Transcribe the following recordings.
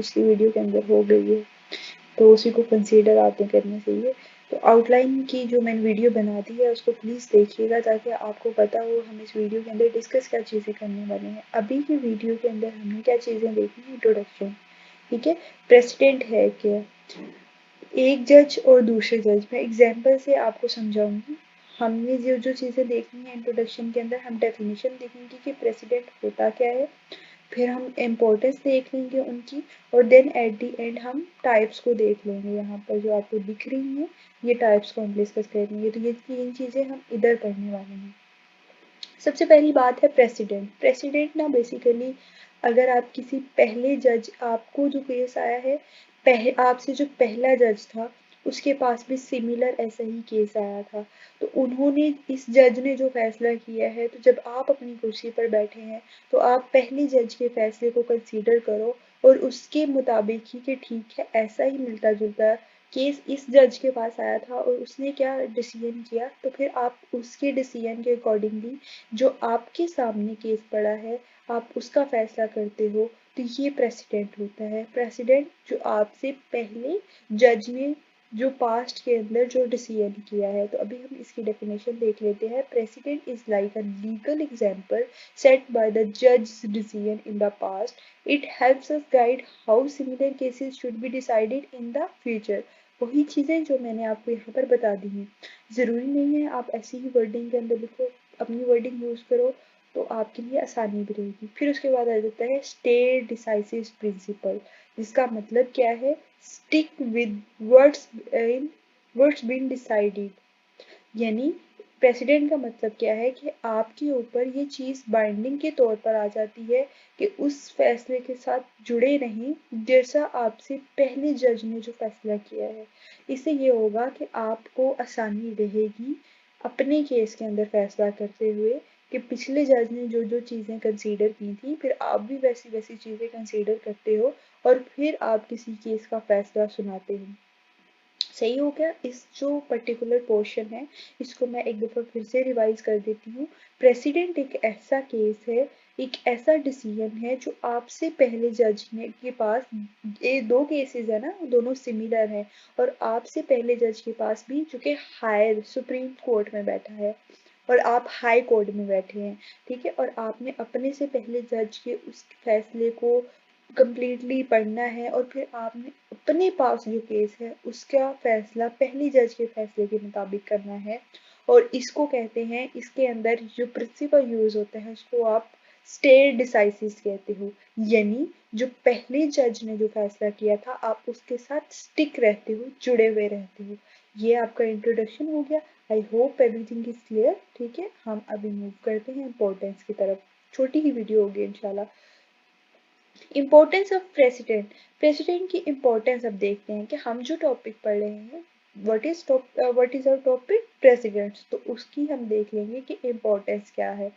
पिछली वीडियो के अंदर हो गई है, तो उसी को कंसीडर आपने करना चाहिए। तो आउटलाइन की जो मैंने वीडियो बना दी है उसको प्लीज़ देखिएगा, ताकि आपको पता हो हम इस वीडियो के अंदर डिस्कस क्या चीज़ें करने वाले हैं। अभी की वीडियो के अंदर हमने क्या चीज़ें देखी हैं, इंट्रोडक्शन, ठीक है। प्रेसिडेंट है क्या, एक जज और दूसरे जज, मैं एग्जाम्पल से आपको समझाऊंगी। हमने जो चीज़ें देखनी है इंट्रोडक्शन के अंदर, हम डेफिनेशन देखेंगे कि प्रेसिडेंट होता क्या है, फिर हम इम्पोर्टेंस देख लेंगे उनकी, और देन एट द एंड हम टाइप्स को देख लेंगे। यहाँ पर जो आपको दिख रही हैं ये टाइप्स को हम डिस्कस करेंगे। तो ये 3 चीज़ें हम इधर पढ़ने वाले हैं। सबसे पहली बात है प्रेसिडेंट। प्रेसिडेंट ना बेसिकली, अगर आप किसी पहले जज, आपको जो केस आया है, आपसे जो पहला जज था उसके पास भी सिमिलर ऐसा ही केस आया था, तो उन्होंने, इस जज ने जो फैसला किया है, तो जब आप अपनी कुर्सी पर बैठे हैं तो आप पहले जज के फैसले को कंसीडर करो और उसके मुताबिक ही कि ठीक है ऐसा ही मिलता जुलता केस इस जज के पास आया था और उसने क्या डिसीजन किया, तो फिर आप उसके डिसीजन के अकॉर्डिंगली जो आपके सामने केस पड़ा है आप उसका फैसला करते हो। तो ये प्रेसिडेंट होता है। प्रेसिडेंट जो आपसे पहले जज ने जो पास्ट के अंदर जो डिसीजन किया है। तो अभी हम इसकी डेफिनेशन देख लेते हैं। Precedent is like a legal example set by the जज decision in the past. It helps us guide how similar cases should be decided in the future. वही चीज़ें जो मैंने आपको यहाँ पर बता दी हैं, ज़रूरी नहीं है आप ऐसी ही वर्डिंग के अंदर लिखो, अपनी वर्डिंग यूज़ करो तो आपके लिए आसानी भी रहेगी। फिर उसके बाद आ जाता है स्टे डिसाइसिव प्रिंसिपल, जिसका मतलब क्या है, stick with words in words been decided. यानी प्रेसिडेंट का मतलब क्या है कि आपके ऊपर ये चीज़ बाइंडिंग के तौर पर आ जाती है कि उस फैसले के साथ जुड़े रहें जैसा आपसे पहले जज ने जो फैसला किया है। इससे ये होगा कि आपको आसानी रहेगी अपने केस के अंदर फैसला करते हुए कि पिछले जज ने जो जो चीज़ें कंसीडर की थी फिर आप भी वैसी वैसी चीज़ें कंसीडर करते हो और फिर आप किसी केस का फैसला सुनाते हो। सही हो गया। इस जो पर्टिकुलर पोर्शन है इसको मैं एक दफ़ा फिर से रिवाइज कर देती हूँ। प्रेसिडेंट एक ऐसा केस है, एक ऐसा डिसीजन है जो आपसे पहले जज ने के पास, ये 2 केसेस है ना, दोनों सिमिलर हैं, और आपसे पहले जज के पास भी जो कि हायर सुप्रीम कोर्ट में बैठा है और आप हाई कोर्ट में बैठे हैं, ठीक है, और आपने अपने से पहले जज के उस फैसले को कंप्लीटली पढ़ना है और फिर आपने अपने पास जो केस है उसका फैसला पहले जज के फैसले के मुताबिक करना है। और इसको कहते हैं, इसके अंदर जो प्रिंसिपल यूज होता है उसको आप स्टे डिसाइसिस कहते हो। यानी जो पहले जज ने जो फैसला किया था आप उसके साथ स्टिक रहते हो, जुड़े हुए रहते हो। ये आपका इंट्रोडक्शन हो गया। I hope everything is clear. ठीक है, हम अभी मूव करते हैं इम्पोर्टेंस की तरफ। छोटी ही वीडियो होगी इंशाल्लाह। Importance of president. प्रेसिडेंट की इम्पोर्टेंस अब देखते हैं कि हम जो टॉपिक पढ़ रहे हैं what is our topic, precedents, तो उसकी हम देख लेंगे कि इम्पोर्टेंस क्या है।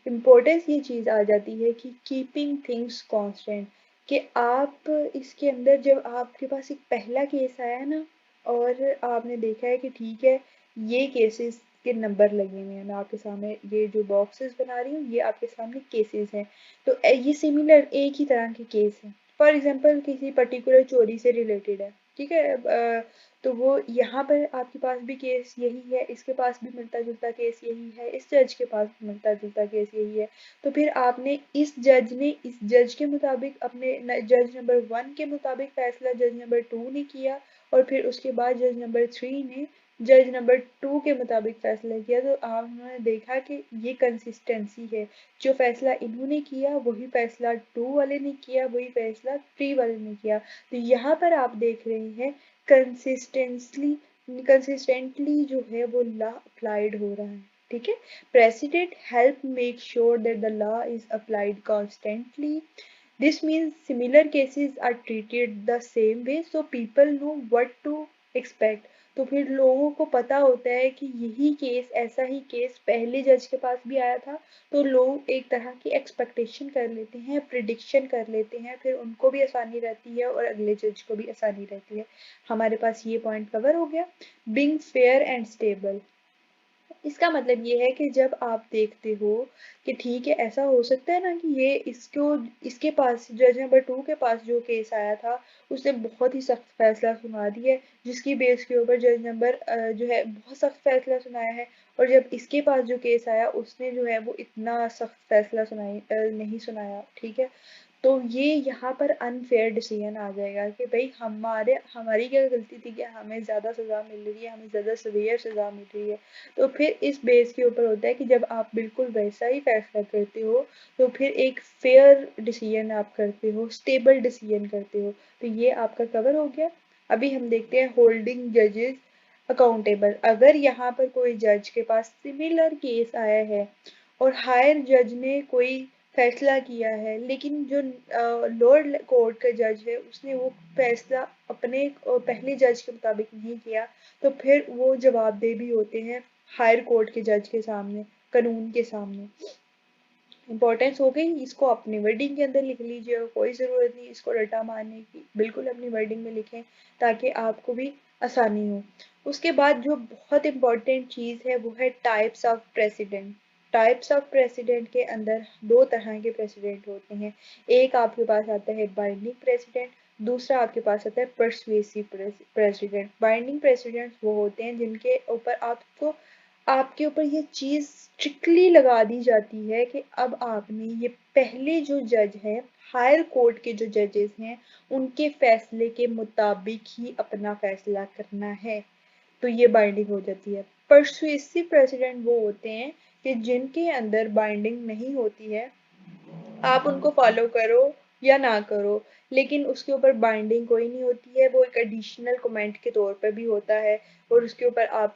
इम्पोर्टेंस ये चीज़ आ जाती है कि कीपिंग थिंग्स कांस्टेंट, कि आप इसके अंदर जब आपके पास एक पहला केस आया ना और आपने देखा है कि ठीक है ये केसेस के नंबर लगे हुए हैं, मैं आपके सामने ये जो बॉक्सेस बना रही हूँ ये आपके सामने केसेस हैं, तो ये सिमिलर एक ही तरह के केस हैं। फॉर एग्जांपल किसी पर्टिकुलर चोरी से रिलेटेड है, ठीक है, तो वो यहाँ पर आपके पास भी केस यही है, इसके पास भी मिलता जुलता केस यही है, इस जज के पास भी मिलता जुलता केस यही है। तो फिर आपने इस जज के मुताबिक अपने जज नंबर 1 के मुताबिक फैसला जज नंबर 2 ने किया, और फिर उसके बाद जज नंबर 3 ने जज नंबर 2 के मुताबिक फैसला किया। तो आपने देखा कि ये कंसिस्टेंसी है, जो फैसला इन्होंने किया वही फैसला 2 वाले ने किया, वही फैसला 3 वाले ने किया। तो यहाँ पर आप देख रहे हैं कंसिस्टेंटली कंसिस्टेंटली जो है वो लॉ अप्लाइड हो रहा है। ठीक है, precedent help make sure that the law is applied constantly. This means similar cases are treated the same way so people know what to expect. तो फिर लोगों को पता होता है कि यही केस, ऐसा ही केस पहले जज के पास भी आया था, तो लोग एक तरह की एक्सपेक्टेशन कर लेते हैं, प्रिडिक्शन कर लेते हैं, फिर उनको भी आसानी रहती है और अगले जज को भी आसानी रहती है। हमारे पास ये पॉइंट कवर हो गया। बीइंग फेयर एंड स्टेबल, इसका मतलब ये है कि जब आप देखते हो कि ठीक है ऐसा हो सकता है ना कि ये इसको इसके पास जज नंबर 2 के पास जो केस आया था उसने बहुत ही सख्त फैसला सुना दिया है, जिसकी बेस के ऊपर जज नंबर जो है बहुत सख्त फैसला सुनाया है। और जब इसके पास जो केस आया उसने जो है वो इतना सख्त फैसला नहीं सुनाया, ठीक है। तो ये यहाँ पर अनफेयर डिसीजन आ जाएगा कि भाई हमारी क्या गलती थी कि हमें ज़्यादा सज़ा मिल रही है, हमें ज़्यादा सवेयर सज़ा मिल रही है। तो फिर इस बेस के ऊपर होता है कि जब आप बिल्कुल वैसा ही फैसला करते हो तो फिर एक फेयर डिसीजन आप करते हो, स्टेबल डिसीजन करते हो। तो ये आपका कवर हो गया। अभी हम देखते हैं होल्डिंग जजेस अकाउंटेबल। अगर यहाँ पर कोई जज के पास सिमिलर केस आया है और हायर जज ने कोई फैसला किया है, लेकिन जो लोअर कोर्ट का जज है उसने वो फैसला अपने पहले जज के मुताबिक नहीं किया, तो फिर वो जवाबदेह भी होते हैं हायर कोर्ट के जज के सामने, कानून के सामने। इंपॉर्टेंस हो गई, इसको अपनी वर्डिंग के अंदर लिख लीजिए और कोई ज़रूरत नहीं इसको रटा मारने की, बिल्कुल अपनी वर्डिंग में लिखें ताकि आपको भी आसानी हो। उसके बाद जो बहुत इंपॉर्टेंट चीज़ है वो है types of president. Types of president के अंदर दो तरह के प्रेसिडेंट होते हैं। एक आपके पास आता है बाइंडिंग प्रेसिडेंट, दूसरा आपके पास आता है परसुएसिव प्रेसिडेंट। बाइंडिंग प्रेसिडेंट वो होते हैं जिनके ऊपर आपके ऊपर ये चीज़ स्ट्रिक्टली लगा दी जाती है कि अब आपने ये पहले जो जज हैं, हायर कोर्ट के जो जजेस हैं, उनके फैसले के मुताबिक ही अपना फैसला करना है। तो ये बाइंडिंग हो जाती है। परसुएसिव प्रेसिडेंट वो होते हैं कि जिनके अंदर बाइंडिंग नहीं होती है, आप उनको फॉलो करो या ना करो, लेकिन उसके ऊपर बाइंडिंग कोई नहीं होती है, वो एक एडिशनल कमेंट के तौर पर भी होता है। और उसके ऊपर आप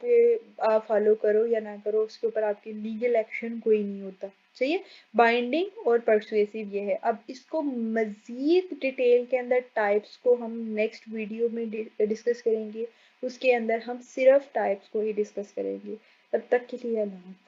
फॉलो करो या ना करो, उसके ऊपर आपकी लीगल एक्शन कोई नहीं होता। सही है। बाइंडिंग और परसुएसिव ये है। अब इसको मजीद डिटेल के अंदर टाइप्स को हम नेक्स्ट वीडियो में डिस्कस करेंगे। उसके अंदर हम सिर्फ टाइप्स को ही डिस्कस करेंगे। तब तक के लिए अल्लाह।